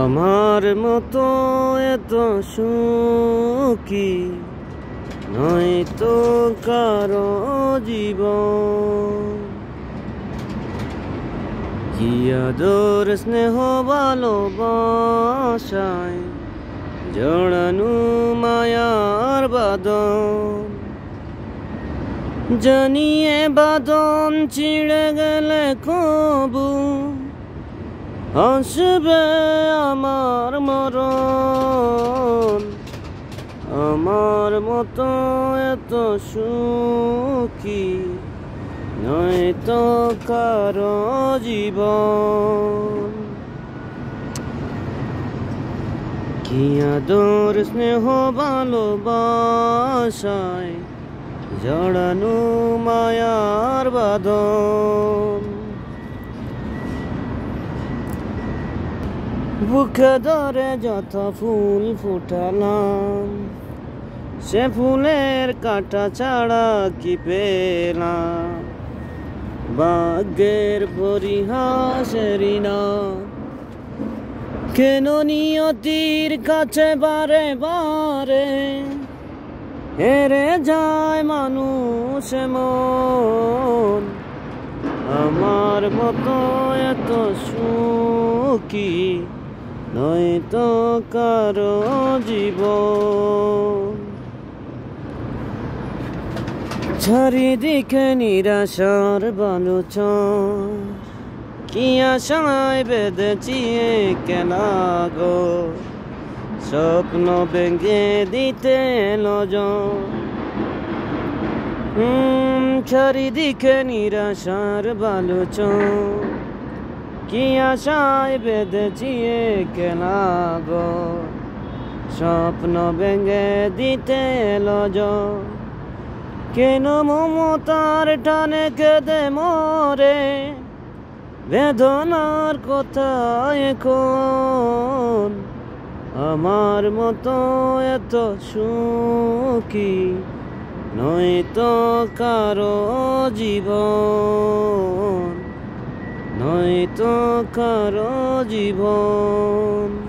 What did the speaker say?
আমার মতো এত সুখী নয়তো কারো জীবন। কি আদর স্নেহ ভালোবাসায় জড়ানো মায়ার বাঁধন। জানিয়ে বাঁধন ছিঁড়ে গেলে কবু আসবে আমার মরণ। আমার মতো এত সুখী নয়তো কারো জীবন। কি আদর স্নেহ ভালোবাসায় জড়ানো মায়ার বাঁধন। বুকে ধরে যত ফুল ফুটালাম সে ফুলের কাঁটা ছাড়া কি পেলাম। ভাগ্যের পরিহাসের না কেন নিয়তির কাছে বারে বারে হেরে যায় মানুষ মন। আমার মতো এত সুখী নয়তো কারো জীবন। চারিদিকে নিরাশার বালুচর কি আশায় বেঁধেছি কেনা গো। স্বপ্ন ভেঙে দিতে নজর। চারিদিকে নিরাশার বালুচর কি আশায় বেঁধেছি কেনা গো। স্বপ্ন ভেঙে দিতে নজর। কেন মমতার টানে কেঁদে মরে বেদনার কথা এখন। আমার মতো এত সুখী নয়তো কারো জীবন। নয়তো কারো জীবন।